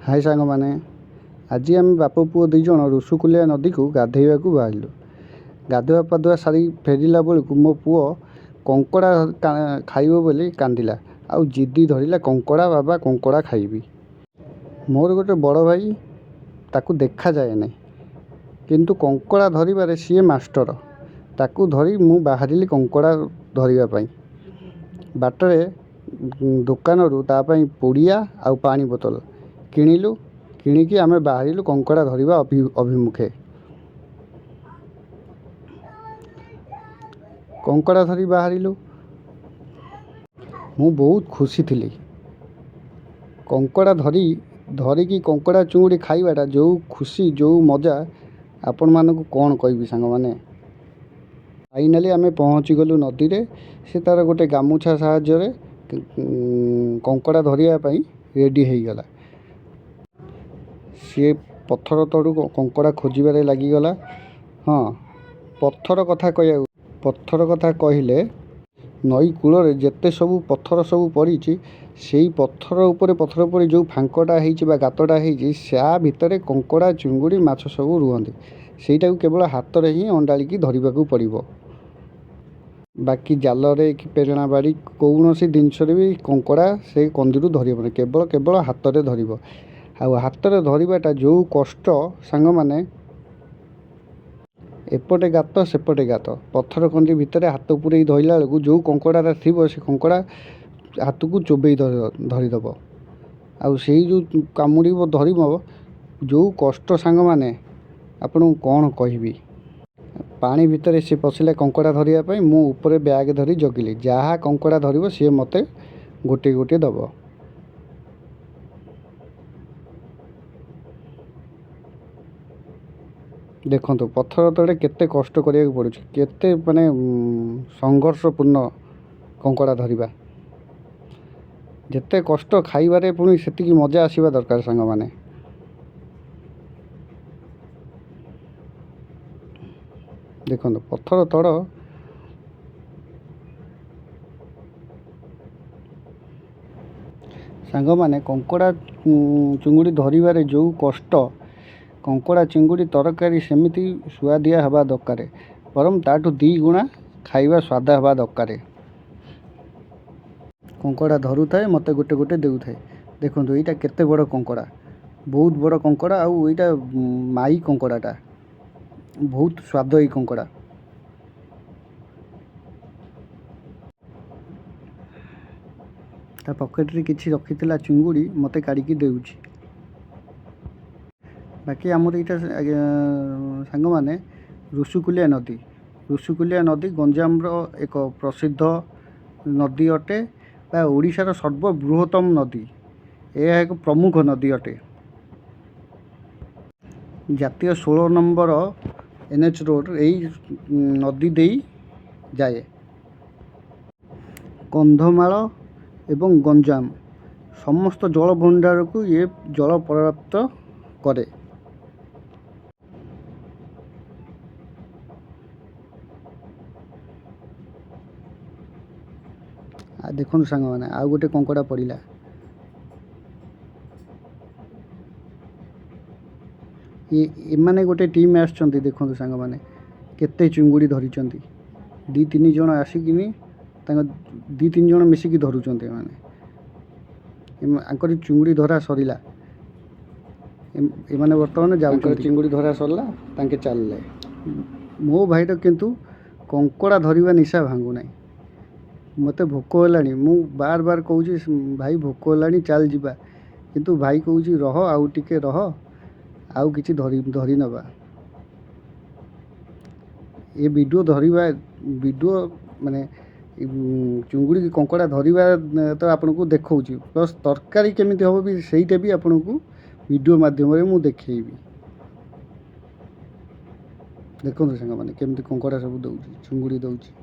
हाय सांग माने आज आम बाप पुओ दुईज ऋषिकूलिया नदी को गाधेवाक बाहरिलु। गाधुआ पाधुआ सारी फेरला बेलू मो पुओ कंकड़ा खाइब बोली कांदिला आउ जिद्दी धरिला कंकड़ा बाबा कंकड़ा खाइबी। मोर गोटे बड़ भाई ताकू देखा जाए ना किंतु कंकड़ा धरिबारे सीए मास्टर ताकू धरी मु बाहरिली कंकड़ा धरिबा बाटरे दुकानरू तापाई पुड़िया आउ पानी बोतल किणिलु। किणिकी आमे बाहरिलु कंकड़ा धरिबा अभिमुखे। कंकड़ा धरी बाहरिलु मु बहुत खुशी थिली। कंकड़ा धरिकी कंकड़ा चुंगुड़ी खाइबाटा जो खुशी जो मजा आपण मानकु कौन कहबी सांग माने। फाइनाली आमे पहुँची गलु नदी रे। से तार गोटे गामुछा साहाय्य रे कंकड़ा धरिया पई रेडी हो गला। सी पत्थर तड़ू कंकड़ा खोजबारे लगिगला। हाँ पत्थर कथा कहले नई कूल जेते सबू पत्थर सबू पड़ी से पत्थर उपरे पत्थर पर जो फांकटा हो गातटा हो भितर कंकड़ा चिंगुड़ी माछ सब रुहंती। सेटा केवल हाथ में ही अंडाळिकी धरिबाकू पड़िबो। बाकी जाल रे कि पेरणा बाड़ी कौन सी जिनस भी कंकड़ा से कंदी धरबनी केवल हाथ में धरब। हाथ में धरवाटा जो कष्ट सांग माने एपटे गात सेपटे गात पत्थर कंदी भितर हाथ पूरे धरला बेलू जो कंकड़ा थी से कंकड़ा हाथ को चोबई धरीदब आउ से जो कामुड़ धरब जो कष्ट सांग माने आपन कौन कहबी। पानी भितर से पशिला कंकड़ा धरिया मु ऊपर बैग धरी जगिली जहाँ कंकड़ा धरब सी मते गोटे गोटे दब। देखो पत्थर तले केते कष्ट करिया पड़ुछ केते माने संघर्षपूर्ण कंकड़ा धरिबा जेते कष्ट खाइबारे पुणी सेतिकी मजा आसीबा दरकार सांग माने। देखो पत्थर तड़ सांग माने कंकड़ा चुंगुड़ी धरिबारे जो कष्ट कंकड़ा चिंगुड़ी तरकारी सेमिति सुआदिया हवा दरकार बरम ताठू 2 गुणा खाइबा स्वाद हवा दरकार। कंकड़ा धरू थाए मते गोटे गोटे देउ थाए। देखो यहाँ केते बड़ कंकड़ा बहुत बड़ कंकड़ा आउ यहाँ माई कंकड़ाटा बहुत स्वाद ये कंकड़ा। ता पकेट रे किछि रखिथिला चिंगुड़ी मते काढ़िकी देउछि। बाकी आमर यहाँ सांग माने ऋषिकूलिया नदी गंजाम एक प्रसिद्ध नदी अटे बा ओडिशार सर्वबृहत्तम नदी। यह एक प्रमुख नदी अटे। जातीय 16 नंबर NH रोड यही नदी दे जाए। कंधमाल एवं गंजाम समस्त जल भंडार को ये जल प्राप्त करे। देखो सांग माने आउ गोटे कंकड़ा पड़िला। ये माने गोटे टीम आछंती। देखो सांग माने केते चिंगुड़ी धरी 2-3 जन आसिकिनी 2-3 जन मिसिकी धरुचंती। माने आंकर चिंगुड़ी धरा सरिला एमाने वर्तमान जाउ चिंगुड़ी धरा सरला तांके चलले। मो भाईटा किंतु कंकड़ा धरिबा निशा भांगु नाही। मते भोक होलानी मु बार बार कहूँ भाई भोक होलानी चल जीवा किंतु भाई कहूँ रह आउ टिके रह आउ किछि धरी नबा। ये वीडियो धरिबा वीडियो माने चुंगुड़ी की कंकड़ा धरिबा तो आपन को देखौछि प्लस तरकारी केमिति हो भी सेईटा भी आपन को वीडियो माध्यम रे मु देखैबी। देखो संग माने केमिति कंकड़ा सब दउछि चुंगुड़ी दउछि।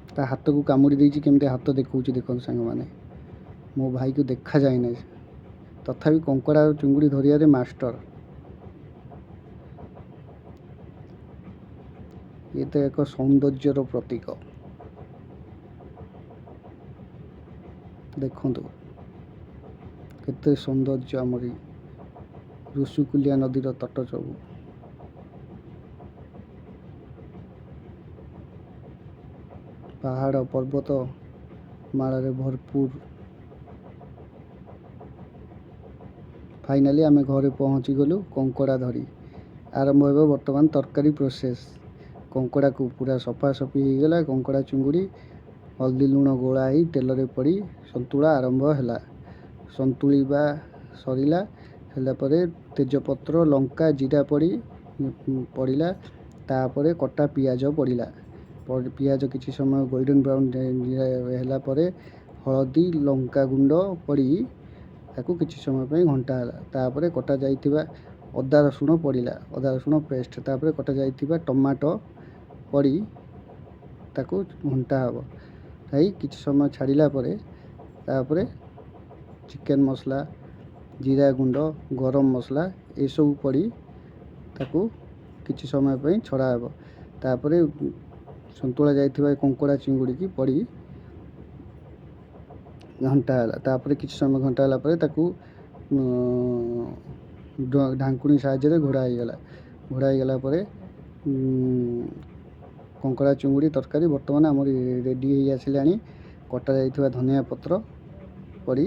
ता हाथ को कामुड़ी देछि केमिति हाथ देखौछि। देखो सांग माने मो भाई को देखा जाए ना तथापि कंकड़ा चुंगुड़ी धरिया रे मास्टर। ये तो एक सौंदर्यर प्रतीक। ଦେଖନ୍ତୁ କେତେ ସୌନ୍ଦର୍ଯ୍ୟ ଆମରି ଋଷିକୁଲ୍ୟା ନଦୀର ତଟ ସବୁ। ପାହାଡ଼ ପର୍ବତ ମାଳରେ ଭରପୁର। ଫାଇନାଲି ଆମେ ଘରେ ପହଞ୍ଚିଗଲୁ କଙ୍କଡ଼ା ଧରି। ଆରମ୍ଭ ହେବ ବର୍ତ୍ତମାନ ତରକାରୀ ପ୍ରୋସେସ୍। କଙ୍କଡ଼ାକୁ ପୁରା ସଫାସଫି ହେଇଗଲା। କଙ୍କଡ଼ା ଚୁଙ୍ଗୁଡ଼ି ହଳଦୀ ଲୁଣ ଗୋଳା ହେଇ ତେଲରେ ପଡ଼ି ସନ୍ତୁଳା ଆରମ୍ଭ ହେଲା। ସନ୍ତୁଳିବା ସରିଲା ହେଲା ପରେ ତେଜପତ୍ର ଲଙ୍କା ଜିରା ପଡ଼ିଲା। ତାପରେ କଟା ପିଆଜ ପଡ଼ିଲା। ପିଆଜ କିଛି ସମୟ ଗୋଲ୍ଡେନ୍ ବ୍ରାଉନ୍ ହେଲା ପରେ ହଳଦୀ ଲଙ୍କା ଗୁଣ୍ଡ ପଡ଼ି ତାକୁ କିଛି ସମୟ ପାଇଁ ଘଣ୍ଟା ହେଲା। ତାପରେ କଟା ଯାଇଥିବା ଅଦା ରସୁଣ ପଡ଼ିଲା, ଅଦା ରସୁଣ ପେଷ୍ଟ। ତାପରେ କଟା ଯାଇଥିବା ଟମାଟୋ ପଡ଼ି ତାକୁ ଘଣ୍ଟା ହେବ। ହେଇ କିଛି ସମୟ ଛାଡ଼ିଲା ପରେ ତାପରେ ଚିକେନ୍ ମସଲା ଜିରା ଗୁଣ୍ଡ ଗରମ ମସଲା ଏସବୁ ପଡ଼ି ତାକୁ କିଛି ସମୟ ପାଇଁ ଛଡ଼ା ହେବ। ତାପରେ ସନ୍ତୁଳା ଯାଇଥିବା କଙ୍କଡ଼ା ଚିଙ୍ଗୁଡ଼ିକି ପଡ଼ି ଘଣ୍ଟା ହେଲା। ତାପରେ କିଛି ସମୟ ଘଣ୍ଟା ହେଲା ପରେ ତାକୁ ଢାଙ୍କୁଣୀ ସାହାଯ୍ୟରେ ଘୋଡ଼ା ହେଇଗଲା। ଘୋଡ଼ା ହେଇଗଲା ପରେ କଙ୍କଡ଼ା ଚୁଙ୍ଗୁଡ଼ି ତରକାରୀ ବର୍ତ୍ତମାନ ଆମର ରେଡ଼ି ହେଇ ଆସିଲାଣି। କଟା ଯାଇଥିବା ଧନିଆ ପତ୍ର ପଡ଼ି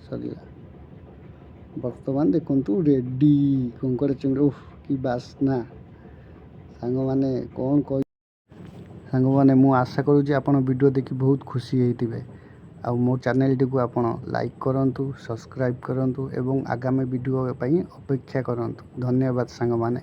ସରିଲା। ବର୍ତ୍ତମାନ ଦେଖନ୍ତୁ ରେଡ଼ି କଙ୍କଡ଼ା ଚୁଙ୍ଗୁଡ଼ି। କି ବାସ୍ନା ସାଙ୍ଗମାନେ, କ'ଣ କହି ସାଙ୍ଗମାନେ, ମୁଁ ଆଶା କରୁଛି ଆପଣ ଭିଡ଼ିଓ ଦେଖି ବହୁତ ଖୁସି ହେଇଥିବେ। ଆଉ ମୋ ଚ୍ୟାନେଲଟିକୁ ଆପଣ ଲାଇକ୍ କରନ୍ତୁ, ସବସ୍କ୍ରାଇବ୍ କରନ୍ତୁ ଏବଂ ଆଗାମୀ ଭିଡ଼ିଓ ପାଇଁ ଅପେକ୍ଷା କରନ୍ତୁ। ଧନ୍ୟବାଦ ସାଙ୍ଗମାନେ।